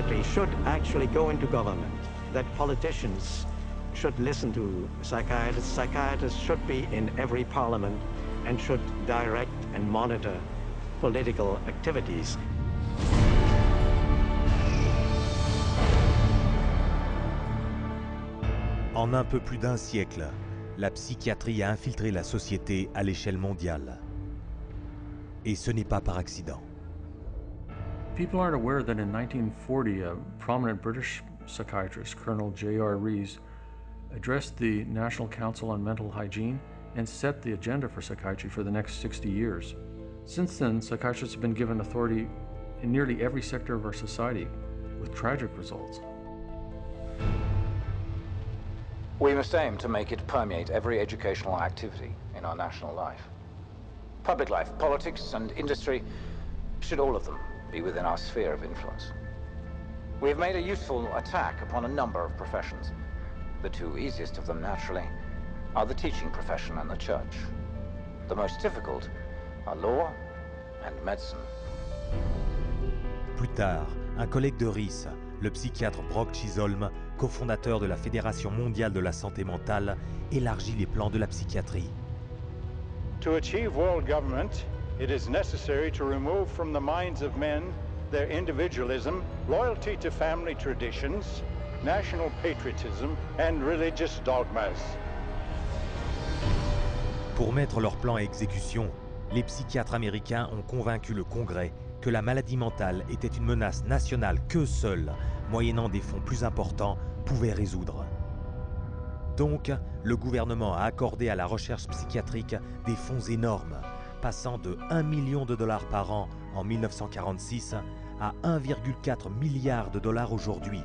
psychiatry should actually go into government, that politicians should listen to psychiatrists. Psychiatrists should be in every parliament and should direct and monitor political activities. En un peu plus d'un siècle, la psychiatrie a infiltré la société à l'échelle mondiale. Et ce n'est pas par accident. People aren't aware that in 1940, a prominent British psychiatrist, Colonel J.R. Rees, addressed the National Council on Mental Hygiene and set the agenda for psychiatry for the next 60 years. Since then, psychiatrists have been given authority in nearly every sector of our society, with tragic results. We must aim to make it permeate every educational activity in our national life. Public life, politics, and industry should all of them be within our sphere of influence. We have made a useful attack upon a number of professions. The two easiest of them, naturally, are the teaching profession and the church. The most difficult are law and medicine. Plus tard, un collègue de Rees, le psychiatre Brock Chisholm, cofondateur de la Fédération mondiale de la santé mentale, élargit les plans de la psychiatrie. To achieve world government, it is necessary to remove from the minds of men their individualism, loyalty to family traditions, national patriotism, and religious dogmas. Pour mettre leur plan à exécution, les psychiatres américains ont convaincu le Congrès que la maladie mentale était une menace nationale que seule, moyennant des fonds plus importants, pouvait résoudre. Donc, le gouvernement a accordé à la recherche psychiatrique des fonds énormes, passant de 1 million de dollars par an en 1946 à 1,4 milliard de dollars aujourd'hui,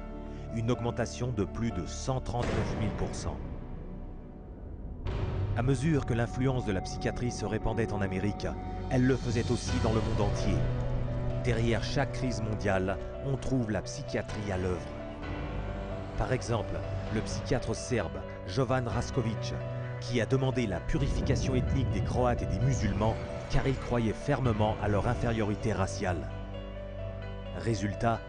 une augmentation de plus de 139 000%. À mesure que l'influence de la psychiatrie se répandait en Amérique, elle le faisait aussi dans le monde entier. Derrière chaque crise mondiale, on trouve la psychiatrie à l'œuvre. Par exemple, le psychiatre serbe Jovan Raskovic, qui a demandé la purification ethnique des Croates et des musulmans car il croyait fermement à leur infériorité raciale. Résultat,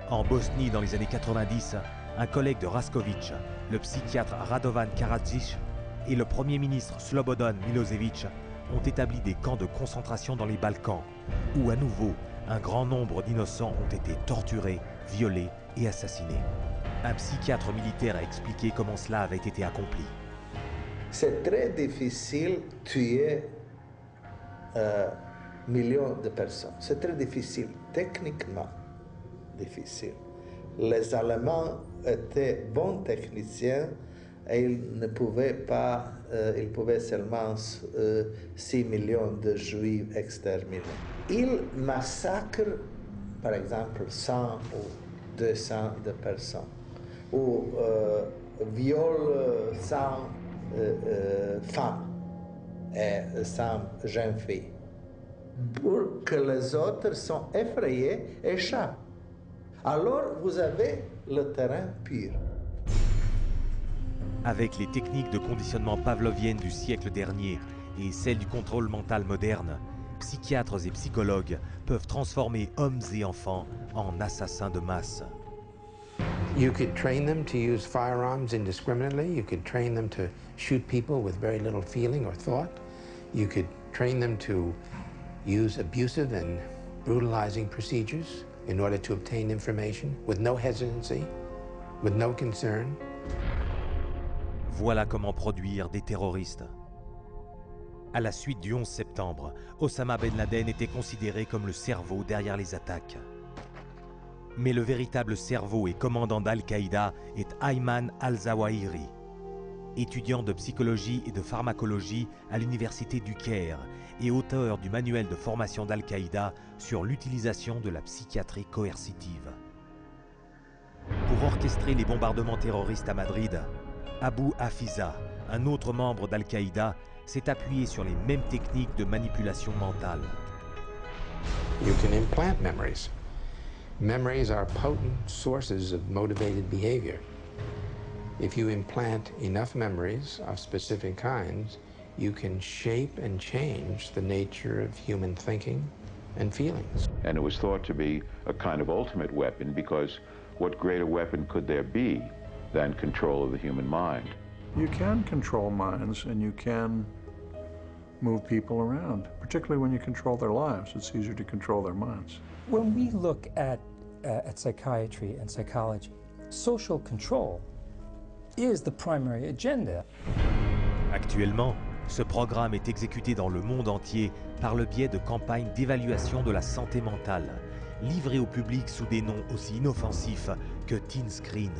en Bosnie dans les années 90, un collègue de Raskovic, le psychiatre Radovan Karadzic, et le premier ministre Slobodan Milosevic ont établi des camps de concentration dans les Balkans, où à nouveau, un grand nombre d'innocents ont été torturés, violés et assassinés. Un psychiatre militaire a expliqué comment cela avait été accompli. C'est très difficile de tuer millions de personnes. C'est très difficile, techniquement difficile. Les Allemands étaient bons techniciens et ils ne pouvaient pas, ils pouvaient seulement 6 millions de Juifs exterminés. Ils massacrent, par exemple, 100 ou 200 de personnes, ou violent 100 femmes et 100 jeunes filles, pour que les autres sont effrayés et échappent. Alors vous avez le terrain pur. Avec les techniques de conditionnement pavloviennes du siècle dernier et celles du contrôle mental moderne, psychiatres et psychologues peuvent transformer hommes et enfants en assassins de masse. You could train them to use firearms indiscriminately. You could train them to shoot people with very little feeling or thought. You could train them to use abusive and brutalizing procedures in order to obtain information with no hesitancy, with no concern. Voilà comment produire des terroristes. À la suite du 11 septembre, Osama Ben Laden était considéré comme le cerveau derrière les attaques. Mais le véritable cerveau et commandant d'Al-Qaïda est Ayman al-Zawahiri, étudiant de psychologie et de pharmacologie à l'université du Caire et auteur du manuel de formation d'Al-Qaïda sur l'utilisation de la psychiatrie coercitive. Pour orchestrer les bombardements terroristes à Madrid, Abu Hafiza, un autre membre d'Al-Qaïda, s'est appuyé sur les mêmes techniques de manipulation mentale. You can implant memories. Memories are potent sources of motivated behavior. If you implant enough memories of specific kinds, you can shape and change the nature of human thinking, and feelings. And it was thought to be a kind of ultimate weapon, because what greater weapon could there be than control of the human mind? You can control minds, and you can move people around, particularly when you control their lives. It's easier to control their minds. When we look at psychiatry and psychology, social control is the primary agenda. Actuellement, ce programme est exécuté dans le monde entier par le biais de campagnes d'évaluation de la santé mentale, livrées au public sous des noms aussi inoffensifs que Teen Screen.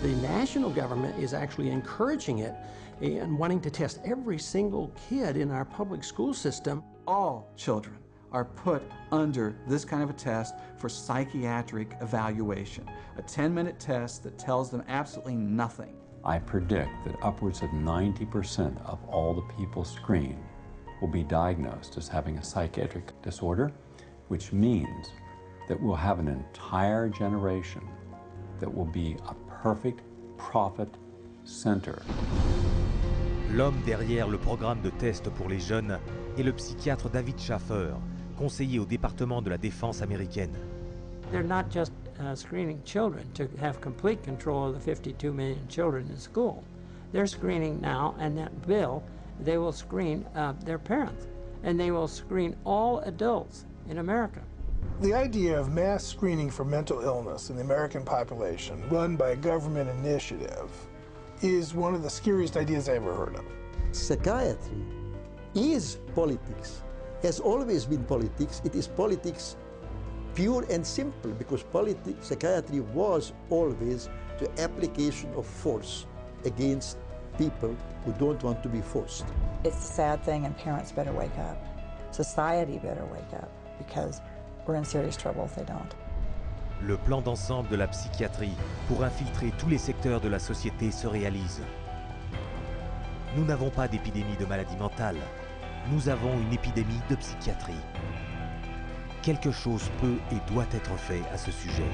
The national government is actually encouraging it and wanting to test every single kid in our public school system. All children are put under this kind of a test for psychiatric evaluation, a 10-minute test that tells them absolutely nothing. I predict that upwards of 90% of all the people screened will be diagnosed as having a psychiatric disorder, which means that we'll have an entire generation that will be a perfect profit center. L'homme derrière le programme de test pour les jeunes est le psychiatre David Schaffer, conseiller au département de la défense américaine. They're not just screening children to have complete control of the 52 million children in school. They're screening now, and that bill, they will screen their parents, and they will screen all adults in America. The idea of mass screening for mental illness in the American population, run by a government initiative, is one of the scariest ideas I ever heard of. Psychiatry is politics, has always been politics. It is politics pure and simple, because psychiatry was always the application of force against people who don't want to be forced. It's a sad thing, and parents better wake up. Society better wake up, because we're in serious trouble if they don't. Le plan d'ensemble de la psychiatrie pour infiltrer tous les secteurs de la société se réalise. Nous n'avons pas d'épidémie de maladie mentale, nous avons une épidémie de psychiatrie. Quelque chose peut et doit être fait à ce sujet.